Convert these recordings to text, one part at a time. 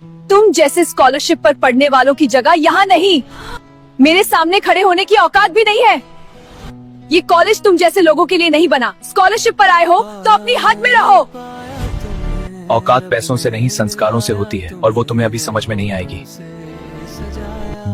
तुम जैसे स्कॉलरशिप पर पढ़ने वालों की जगह यहाँ नहीं। मेरे सामने खड़े होने की औकात भी नहीं है। ये कॉलेज तुम जैसे लोगों के लिए नहीं बना। स्कॉलरशिप पर आए हो तो अपनी हद में रहो। औकात पैसों से नहीं संस्कारों से होती है, और वो तुम्हें अभी समझ में नहीं आएगी।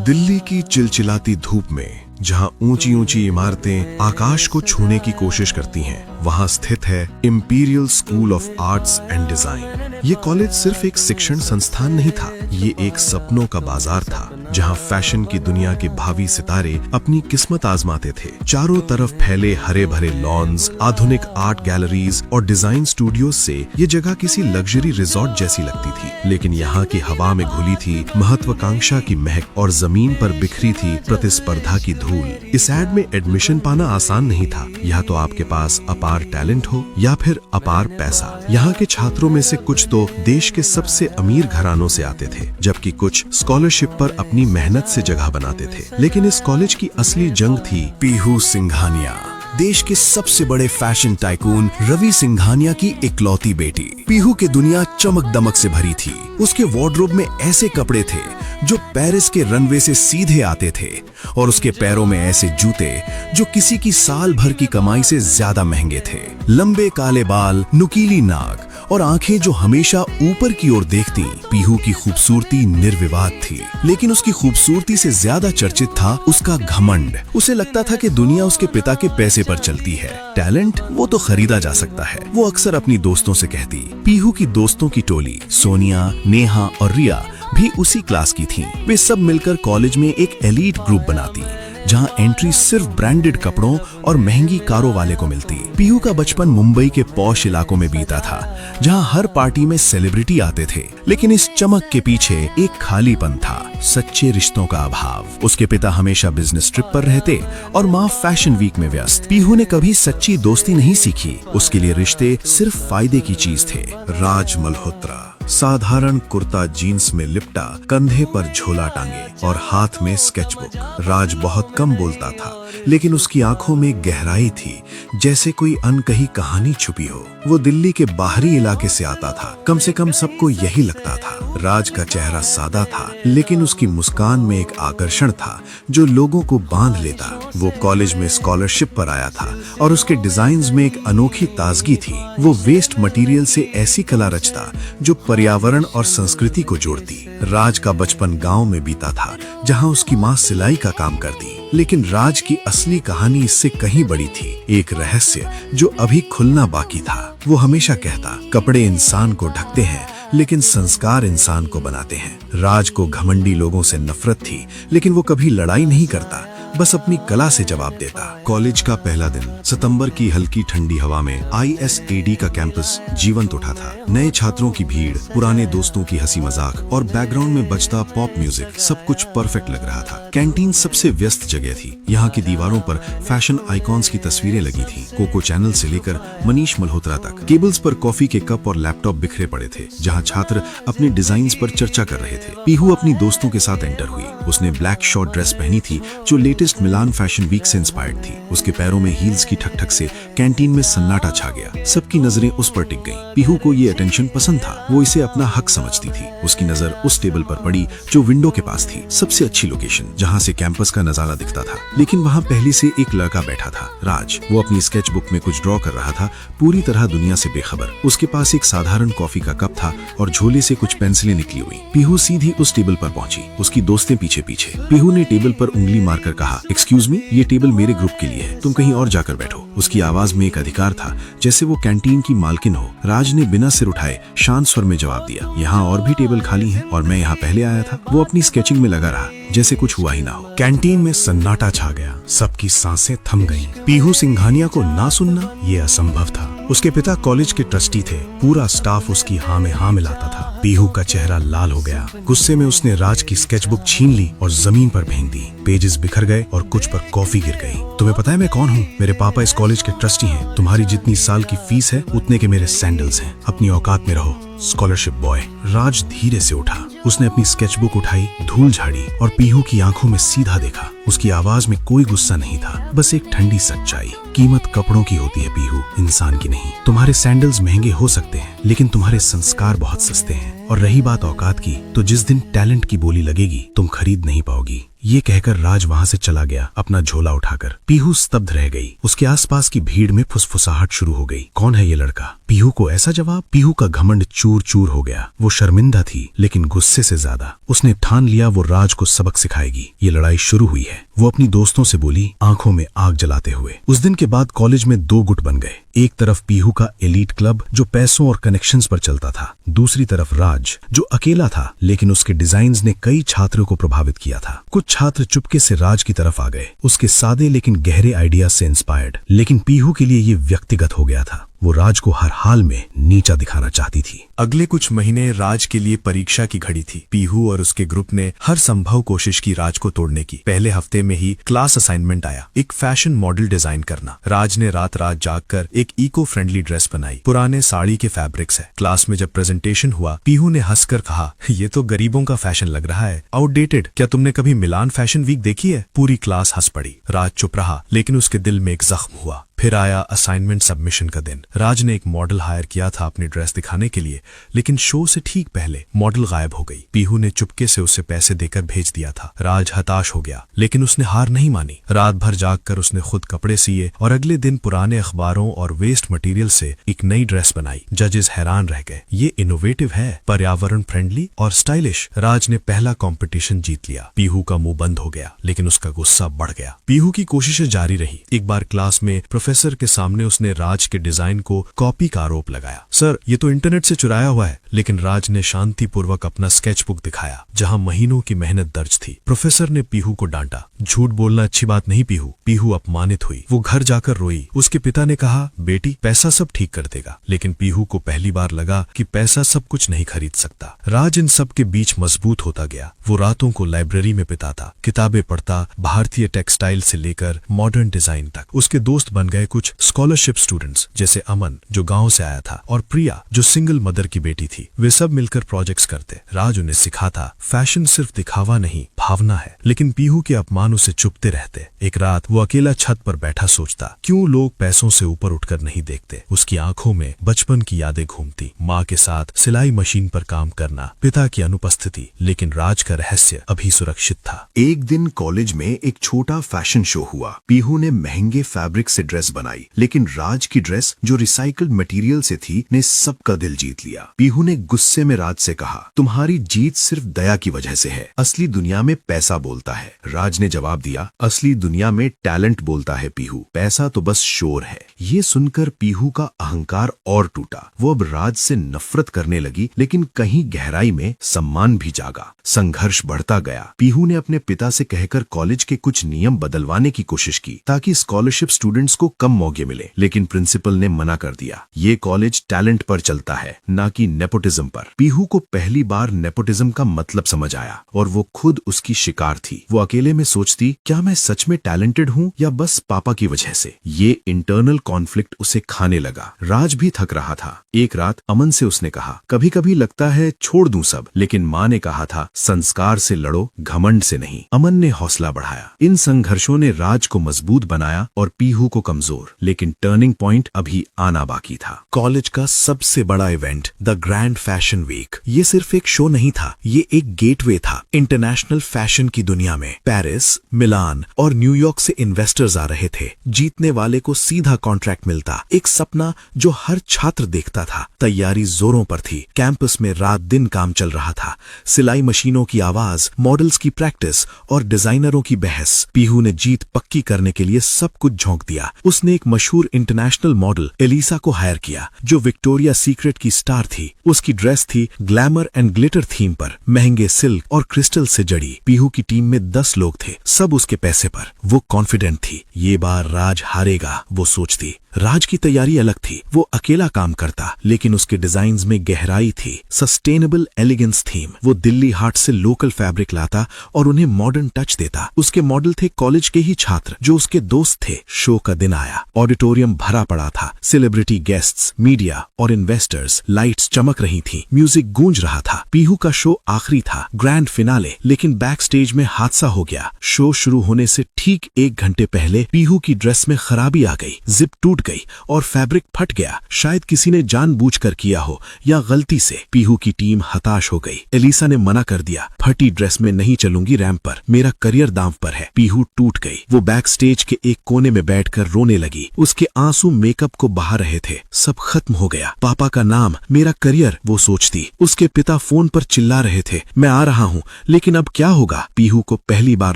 दिल्ली की चिलचिलाती धूप में जहां ऊंची ऊंची इमारतें आकाश को छूने की कोशिश करती हैं, वहां स्थित है imperial school of arts and design. ये कॉलेज सिर्फ एक शिक्षण संस्थान नहीं था, ये एक सपनों का बाजार था जहां फैशन की दुनिया के भावी सितारे अपनी किस्मत आजमाते थे। चारों तरफ फैले हरे भरे लॉन्स, आधुनिक आर्ट गैलरीज और डिजाइन स्टूडियोज से ये जगह किसी लग्जरी रिजॉर्ट जैसी लगती थी। लेकिन यहाँ की हवा में घुली थी महत्वाकांक्षा की महक और जमीन पर बिखरी थी प्रतिस्पर्धा की धूल। इस एड में एडमिशन पाना आसान नहीं था। या तो आपके पास अपार टैलेंट हो या फिर अपार पैसा। यहाँ के छात्रों में से कुछ तो देश के सबसे अमीर घरानों से आते थे, जबकि कुछ स्कॉलरशिप पर अपनी मेहनत से जगह बनाते थे। लेकिन इस कॉलेज की असली जंग थी पीहू सिंघानिया, देश के सबसे बड़े फैशन टाइकून रवि सिंघानिया की इकलौती बेटी। पीहू की दुनिया चमक दमक से भरी थी। उसके वार्डरोब में ऐसे कपड़े थे जो पेरिस के रनवे से सीधे आते थे, और उसके पैरों में ऐसे जूते जो किसी की साल भर की कमाई से ज्यादा महंगे थे। लंबे काले बाल, नुकीली नाक और आंखें जो हमेशा ऊपर की ओर देखती। पीहू की खूबसूरती निर्विवाद थी, लेकिन उसकी खूबसूरती से ज्यादा चर्चित था उसका घमंड। उसे लगता था कि दुनिया उसके पिता के पैसे पर चलती है। टैलेंट वो तो खरीदा जा सकता है, वो अक्सर अपनी दोस्तों से कहती। पीहू की दोस्तों की टोली सोनिया, नेहा और रिया भी उसी क्लास की थीं। वे सब मिलकर कॉलेज में एक एलीट ग्रुप बनाती, जहां एंट्री सिर्फ ब्रांडेड कपड़ों और महंगी कारों वाले को मिलती। पीहू का बचपन मुंबई के पॉश इलाकों में बीता था, जहां हर पार्टी में सेलिब्रिटी आते थे। लेकिन इस चमक के पीछे एक खालीपन था, सच्चे रिश्तों का अभाव। उसके पिता हमेशा बिजनेस ट्रिप पर रहते और माँ फैशन वीक में व्यस्त। पीहू ने कभी सच्ची दोस्ती नहीं सीखी। उसके लिए रिश्ते सिर्फ फायदे की चीज थे। राज मल्होत्रा साधारण कुर्ता जीन्स में लिपटा, कंधे पर झोला टांगे और हाथ में स्केचबुक। राज बहुत कम बोलता था, लेकिन उसकी आंखों में गहराई थी, जैसे कोई अनकही कहानी छुपी हो। वो दिल्ली के बाहरी इलाके से आता था, कम से कम सबको यही लगता था। राज का चेहरा सादा था, लेकिन उसकी मुस्कान में एक आकर्षण था जो लोगों को बांध लेता। वो कॉलेज में स्कॉलरशिप पर आया था और उसके डिजाइन्स में एक अनोखी ताजगी थी। वो वेस्ट मटेरियल से ऐसी कला रचता जो पर्यावरण और संस्कृति को जोड़ती। राज का बचपन गांव में बीता था, जहां उसकी माँ सिलाई का काम करती। लेकिन राज की असली कहानी इससे कहीं बड़ी थी, एक रहस्य जो अभी खुलना बाकी था। वो हमेशा कहता, कपड़े इंसान को ढकते हैं, लेकिन संस्कार इंसान को बनाते हैं। राज को घमंडी लोगों से नफरत थी, लेकिन वो कभी लड़ाई नहीं करता, बस अपनी कला से जवाब देता। कॉलेज का पहला दिन, सितंबर की हल्की ठंडी हवा में ISAD का कैंपस जीवंत उठा था। नए छात्रों की भीड़, पुराने दोस्तों की हंसी मजाक और बैकग्राउंड में बजता पॉप म्यूजिक, सब कुछ परफेक्ट लग रहा था। कैंटीन सबसे व्यस्त जगह थी। यहाँ की दीवारों पर फैशन आइकॉन्स की तस्वीरें लगी थी, कोको चैनल से लेकर मनीष मल्होत्रा तक। केबल्स पर कॉफी के कप और लैपटॉप बिखरे पड़े थे, जहाँ छात्र अपने डिजाइन्स पर चर्चा कर रहे थे। पीहू अपनी दोस्तों के साथ एंटर हुई। उसने ब्लैक शॉर्ट ड्रेस पहनी थी जो लेटेस्ट मिलान फैशन वीक से इंस्पायर्ड थी। उसके पैरों में हील्स की ठक ठक से कैंटीन में सन्नाटा छा गया। सबकी नजरें उस पर टिक गईं। पीहू को ये अटेंशन पसंद था, वो इसे अपना हक समझती थी। उसकी नजर उस टेबल पर पड़ी जो विंडो के पास थी, सबसे अच्छी लोकेशन जहां से कैंपस का नजारा दिखता था। लेकिन वहां पहले से एक लड़का बैठा था, राज। वो अपनी स्केचबुक में कुछ ड्रॉ कर रहा था, पूरी तरह दुनिया से बेखबर। उसके पास एक साधारण कॉफी का कप था और झोले से कुछ पेंसिलें निकली हुई। पीहू सीधी उस टेबल पर पहुंची, उसकी दोस्तें पीछे पीछे। पीहू ने टेबल पर उंगली मारकर कहा, एक्सक्यूज मी, ये टेबल मेरे ग्रुप के लिए है, तुम कहीं और जाकर बैठो। उसकी आवाज में एक अधिकार था, जैसे वो कैंटीन की मालकिन हो। राज ने बिना सिर उठाए शांत स्वर में जवाब दिया, यहाँ और भी टेबल खाली हैं और मैं यहाँ पहले आया था। वो अपनी स्केचिंग में लगा रहा, जैसे कुछ हुआ ही ना हो। कैंटीन में सन्नाटा छा गया, सबकी सांसें थम गईं। पीहू सिंघानिया को ना सुनना ये असंभव था। उसके पिता कॉलेज के ट्रस्टी थे, पूरा स्टाफ उसकी हाँ में हाँ मिलाता था। पीहू का चेहरा लाल हो गया। गुस्से में उसने राज की स्केचबुक छीन ली और जमीन पर फेंक दी। पेजेस बिखर गए और कुछ पर कॉफी गिर गई। तुम्हें पता है मैं कौन हूँ? मेरे पापा इस कॉलेज के ट्रस्टी हैं। तुम्हारी जितनी साल की फीस है उतने के मेरे सैंडल्स हैं। अपनी औकात में रहो, स्कॉलरशिप बॉय। राज धीरे से उठा, उसने अपनी स्केचबुक उठाई, धूल झाड़ी और पीहू की आंखों में सीधा देखा। उसकी आवाज में कोई गुस्सा नहीं था, बस एक ठंडी सच्चाई। कीमत कपड़ों की होती है पीहू, इंसान की नहीं। तुम्हारे सैंडल्स महंगे हो सकते हैं, लेकिन तुम्हारे संस्कार बहुत सस्ते हैं। और रही बात औकात की, तो जिस दिन टैलेंट की बोली लगेगी तुम खरीद नहीं पाओगी। ये कहकर राज वहां से चला गया अपना झोला उठाकर। पीहू स्तब्ध रह गई। उसके आसपास की भीड़ में फुसफुसाहट शुरू हो गई। कौन है ये लड़का? पीहू को ऐसा जवाब? पीहू का घमंड चूर चूर हो गया। वो शर्मिंदा थी, लेकिन गुस्से से ज्यादा। उसने ठान लिया वो राज को सबक सिखाएगी। ये लड़ाई शुरू हुई है, वो अपनी दोस्तों से बोली, आंखों में आग जलाते हुए। उस दिन के बाद कॉलेज में दो गुट बन गए। एक तरफ पीहू का एलीट क्लब जो पैसों और कनेक्शंस पर चलता था, दूसरी तरफ राज जो अकेला था, लेकिन उसके डिजाइन्स ने कई छात्रों को प्रभावित किया था। कुछ छात्र चुपके से राज की तरफ आ गए, उसके सादे लेकिन गहरे आइडिया से इंस्पायर्ड। लेकिन पीहू के लिए ये व्यक्तिगत हो गया था। वो राज को हर हाल में नीचा दिखाना चाहती थी। अगले कुछ महीने राज के लिए परीक्षा की घड़ी थी। पीहू और उसके ग्रुप ने हर संभव कोशिश की राज को तोड़ने की। पहले हफ्ते में ही क्लास असाइनमेंट आया, एक फैशन मॉडल डिजाइन करना। राज ने रात रात जागकर एक इको फ्रेंडली ड्रेस बनाई, पुराने साड़ी के फैब्रिक्स है। क्लास में जब प्रेजेंटेशन हुआ, पीहू ने हंसकर कहा, ये तो गरीबों का फैशन लग रहा है, आउटडेटेड। क्या तुमने कभी मिलान फैशन वीक देखी है? पूरी क्लास हंस पड़ी। राज चुप रहा, लेकिन उसके दिल में एक जख्म हुआ। फिर आया असाइनमेंट सबमिशन का दिन। राज ने एक मॉडल हायर किया था अपनी ड्रेस दिखाने के लिए, लेकिन शो से ठीक पहले मॉडल गायब हो गई। पीहू ने चुपके से उसे पैसे देकर भेज दिया था। राज हताश हो गया, लेकिन उसने हार नहीं मानी। रात भर जागकर उसने खुद कपड़े सिए और अगले दिन पुराने अखबारों और वेस्ट मटेरियल से एक नई ड्रेस बनाई। जजेस हैरान रह गए, ये इनोवेटिव है, पर्यावरण फ्रेंडली और स्टाइलिश। राज ने पहला कंपटीशन जीत लिया। पीहू का मुंह बंद हो गया, लेकिन उसका गुस्सा बढ़ गया। पीहू की कोशिशें जारी रही। एक बार क्लास में प्रोफेसर के सामने उसने राज के डिजाइन को कॉपी का आरोप लगाया। सर, ये तो इंटरनेट से चुराया हुआ है। लेकिन राज ने शांतिपूर्वक अपना स्केचबुक दिखाया, जहां महीनों की मेहनत दर्ज थी। प्रोफेसर ने पीहू को डांटा, झूठ बोलना अच्छी बात नहीं पीहू। पीहू अपमानित हुई। वो घर जाकर रोई। उसके पिता ने कहा, बेटी पैसा सब ठीक कर देगा। लेकिन पीहू को पहली बार लगा कि पैसा सब कुछ नहीं खरीद सकता। राज इन सब के बीच मजबूत होता गया। वो रातों को लाइब्रेरी में बिताता, किताबें पढ़ता, भारतीय टेक्सटाइल से लेकर मॉडर्न डिजाइन तक। उसके दोस्त बन गए कुछ स्कॉलरशिप स्टूडेंट्स, जैसे अमन जो गांव से आया था, और प्रिया जो सिंगल मदर की बेटी थी। वे सब मिलकर प्रोजेक्ट्स करते। राज उन्हें सिखाता, फैशन सिर्फ दिखावा नहीं, भावना है। लेकिन पीहू के अपमान उसे चुपते रहते। एक रात वो अकेला छत पर बैठा सोचता, क्यों लोग पैसों से ऊपर उठकर नहीं देखते। उसकी आंखों में बचपन की यादें घूमती, माँ के साथ सिलाई मशीन पर काम करना, पिता की अनुपस्थिति। लेकिन राज का रहस्य अभी सुरक्षित था। एक दिन कॉलेज में एक छोटा फैशन शो हुआ। पीहू ने महंगे फैब्रिक से ड्रेस बनाई, लेकिन राज की ड्रेस जो रिसाइकल्ड मटेरियल से थी ने सबका दिल जीत लिया। पीहू ने गुस्से में राज से कहा, तुम्हारी जीत सिर्फ दया की वजह से है, असली दुनिया में पैसा बोलता है। राज ने जवाब दिया, असली दुनिया में टैलेंट बोलता है पीहू, पैसा तो बस शोर है। ये सुनकर पीहू का अहंकार और टूटा। वो अब राज से नफरत करने लगी, लेकिन कहीं गहराई में सम्मान भी जागा। संघर्ष बढ़ता गया। पीहू ने अपने पिता से कहकर कॉलेज के कुछ नियम बदलवाने की कोशिश की, ताकि स्कॉलरशिप स्टूडेंट्स को कम मौके मिले। लेकिन प्रिंसिपल ने मना कर दिया। ये कॉलेज टैलेंट पर चलता है, ना कि नेपोटिज्म पर। पीहू को पहली बार नेपोटिज्म का मतलब समझ आया, और वो खुद उसकी शिकार थी। वो अकेले में सोचती, क्या मैं सच में टैलेंटेड हूँ या बस पापा की वजह से। ये इंटरनल कॉन्फ्लिक्ट उसे खाने लगा। राज भी थक रहा था। एक रात अमन से उसने कहा, कभी कभी लगता है छोड़ दूं सब, लेकिन माँ ने कहा था संस्कार से लड़ो, घमंड से नहीं। अमन ने हौसला बढ़ाया। इन संघर्षों ने राज को मजबूत बनाया और पीहू को कमजोर। लेकिन टर्निंग पॉइंट अभी आना बाकी था। कॉलेज का सबसे बड़ा event, the grand fashion week. ये सिर्फ एक शो नहीं था, ये एक गेटवे था इंटरनेशनल फैशन की दुनिया में। पेरिस, मिलान और न्यूयॉर्क से इन्वेस्टर्स आ रहे थे। जीतने वाले को सीधा कॉन्ट्रैक्ट मिलता, एक सपना जो हर छात्र देखता था। तैयारी जोरों पर थी। कैंपस में रात दिन काम चल रहा था। सिलाई मशीनों की आवाज, मॉडल्स की प्रैक्टिस और डिजाइनरों की बहस। पीहू ने जीत पक्की करने के लिए सब कुछ झोंक दिया। उसने एक मशहूर इंटरनेशनल मॉडल एलिसा को हायर किया, जो विक्टोरिया सीक्रेट की स्टार थी। उसकी ड्रेस थी ग्लैमर एंड ग्लिटर थीम पर, महंगे सिल्क और क्रिस्टल से जड़ी। पीहू की टीम में 10 लोग थे, सब उसके पैसे पर। वो कॉन्फिडेंट थी, ये बार राज हारेगा, वो सोचती। राज की तैयारी अलग थी। वो अकेला काम करता, लेकिन उसके डिजाइन्स में गहराई थी। Sustainable elegance theme. वो दिल्ली हाट से लोकल फैब्रिक लाता और उन्हें मॉडर्न टच देता। उसके मॉडल थे कॉलेज के ही छात्र जो उसके दोस्त थे। शो का दिन आया। ऑडिटोरियम भरा पड़ा था। सेलिब्रिटी गेस्ट्स, मीडिया और इन्वेस्टर्स। लाइट्स चमक रही थी, म्यूजिक गूंज रहा था। पीहू का शो आखिरी था, ग्रैंड फिनाले। लेकिन बैक स्टेज में हादसा हो गया। शो शुरू होने से ठीक 1 घंटे पहले पीहू की ड्रेस में खराबी आ गई। जिप टूट गई और फैब्रिक फट गया। शायद किसी ने जानबूझकर किया हो या गलती से। पीहू की टीम हताश हो गई। एलिसा ने मना कर दिया, फटी ड्रेस में नहीं चलूंगी रैंप पर, मेरा करियर दांव पर है। पीहू टूट गई। वो बैक स्टेज के एक कोने में बैठकर रोने लगी। उसके आंसू मेकअप को बहा रहे थे। सब खत्म हो गया। पापा का नाम, मेरा करियर, वो सोचती। उसके पिता फोन पर चिल्ला रहे थे, मैं आ रहा हूँ, लेकिन अब क्या होगा? पीहू को पहली बार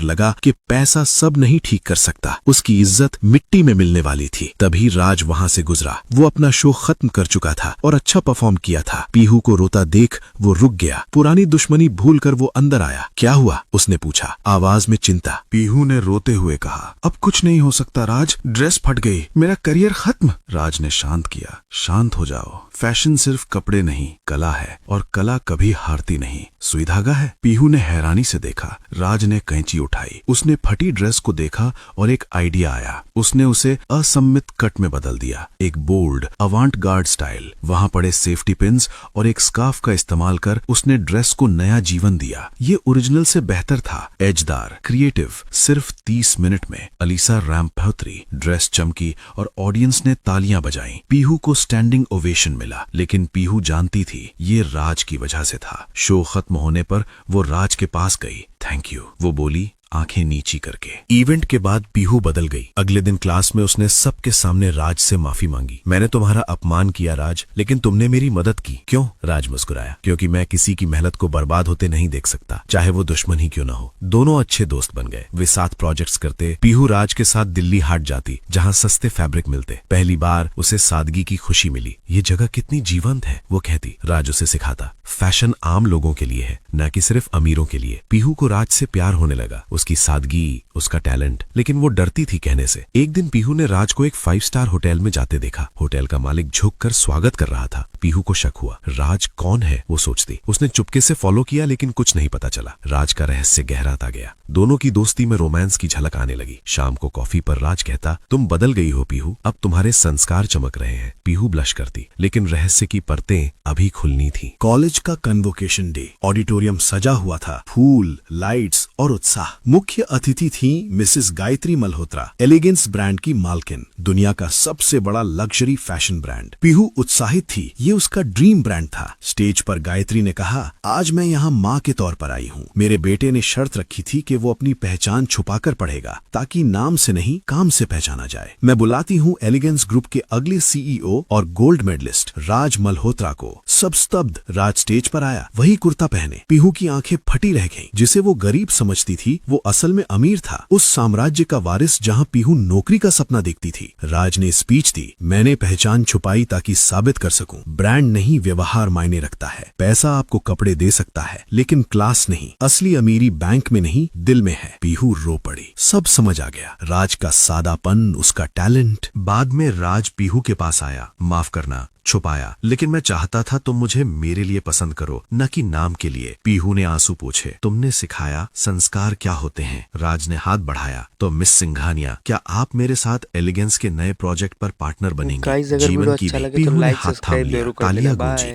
लगा कि पैसा सब नहीं ठीक कर सकता। उसकी इज्जत मिट्टी में मिलने वाली थी। तभी राज वहां से गुजरा। वो अपना शो खत्म कर चुका था और अच्छा परफॉर्म किया था। पीहू को रोता देख वो रुक गया। पुरानी दुश्मनी भूलकर वो अंदर आया। क्या हुआ? उसने पूछा, आवाज में चिंता। पीहू ने रोते हुए कहा, अब कुछ नहीं हो सकता राज, ड्रेस फट गई, मेरा करियर खत्म। राज ने शांत किया, शांत हो जाओ, फैशन सिर्फ कपड़े नहीं, कला है, और कला कभी हारती नहीं। सुई धागा है? पीहू ने हैरानी से देखा। राज ने कैंची उठाई। उसने फटी ड्रेस को देखा और एक आइडिया आया। उसने उसे असम्मित कट में बदल दिया, एक बोल्ड अवांट गार्ड स्टाइल। वहां पड़े सेफ्टी पिन्स और एक स्कार्फ का इस्तेमाल कर उसने ड्रेस को नया जीवन दिया। ये ओरिजिनल से बेहतर था, एजदार, क्रिएटिव। सिर्फ 30 मिनट में अलीसा रैंप पर उतरी, ड्रेस चमकी और ऑडियंस ने तालियां बजाई। पीहू को स्टैंडिंग ओवेशन मिला, लेकिन पीहू जानती थी ये राज की वजह से था। शो खत्म होने पर वो राज के पास गई। थैंक यू, वो बोली, आंखें नीची करके। इवेंट के बाद पीहू बदल गई। अगले दिन क्लास में उसने सबके सामने राज से माफी मांगी। मैंने तुम्हारा अपमान किया राज, लेकिन तुमने मेरी मदद की। क्यों? राज मुस्कुराया, क्योंकि मैं किसी की मेहनत को बर्बाद होते नहीं देख सकता, चाहे वो दुश्मन ही क्यों न हो। दोनों अच्छे दोस्त बन गए। वे साथ प्रोजेक्ट्स करते। पीहू राज के साथ दिल्ली हाट जाती, जहाँ सस्ते फैब्रिक मिलते। पहली बार उसे सादगी की खुशी मिली। ये जगह कितनी जीवंत है, वो कहती। राज उसे सिखाता, फैशन आम लोगों के लिए है, न कि सिर्फ अमीरों के लिए। पीहू को राज से प्यार होने लगा, उसकी सादगी, उसका टैलेंट, लेकिन वो डरती थी कहने से। एक दिन पीहू ने राज को एक 5 स्टार होटल में जाते देखा। होटल का मालिक झुककर स्वागत कर रहा था। पीहू को शक हुआ, राज कौन है? वो सोचती। उसने चुपके से फॉलो किया, लेकिन कुछ नहीं पता चला। राज का रहस्य गहराता गया। दोनों की दोस्ती में रोमांस की झलक आने लगी। शाम को कॉफी पर राज कहता, तुम बदल गई हो पीहू, अब तुम्हारे संस्कार चमक रहे हैं। पीहू ब्लश करती, लेकिन रहस्य की परतें अभी खुलनी थी। कॉलेज का कन्वोकेशन डे। ऑडिटोरियम सजा हुआ था, फूल, लाइट्स और उत्साह। मुख्य अतिथि थी Mrs Gayatri Malhotra, Elegance brand की मालकिन, दुनिया का सबसे बड़ा लग्जरी फैशन ब्रांड। पीहू उत्साहित थी, ये उसका ड्रीम ब्रांड था। स्टेज पर गायत्री ने कहा, आज मैं यहाँ माँ के तौर पर आई हूँ। मेरे बेटे ने शर्त रखी थी कि वो अपनी पहचान छुपाकर पढ़ेगा, ताकि नाम से नहीं काम से पहचाना जाए। मैं बुलाती हूँ एलिगेंस ग्रुप के अगले सीईओ और गोल्ड मेडलिस्ट राज मल्होत्रा को। सब स्तब्ध। राज स्टेज पर आया, वही कुर्ता पहने। पीहू की आंखें फटी रह गईं। जिसे वो गरीब समझती थी, वो असल में अमीर था। उस साम्राज्य का वारिस जहाँ पीहू नौकरी का सपना देखती थी। राज ने स्पीच दी, मैंने पहचान छुपाई ताकि साबित कर सकूं, ब्रांड नहीं व्यवहार मायने रखता है। पैसा आपको कपड़े दे सकता है, लेकिन क्लास नहीं। असली अमीरी बैंक में नहीं, दिल में है। पीहू रो पड़ी। सब समझ आ गया, राज का सादापन, उसका टैलेंट। बाद में राज पीहू के पास आया, माफ करना, छुपाया, लेकिन मैं चाहता था तुम मुझे मेरे लिए पसंद करो, न कि नाम के लिए। पीहू ने आंसू पोंछे, तुमने सिखाया संस्कार क्या होते हैं। राज ने हाथ बढ़ाया, तो मिस सिंघानिया, क्या आप मेरे साथ एलिगेंस के नए प्रोजेक्ट पर पार्टनर बनेंगे? गाइस, अगर जीवन वीडियो की अच्छा भी। लगे तो पीहू ने लाइक हाथ थाम सब्सक्राइब लिया, जरूर कर तालियां देना। गूंजी। बाय।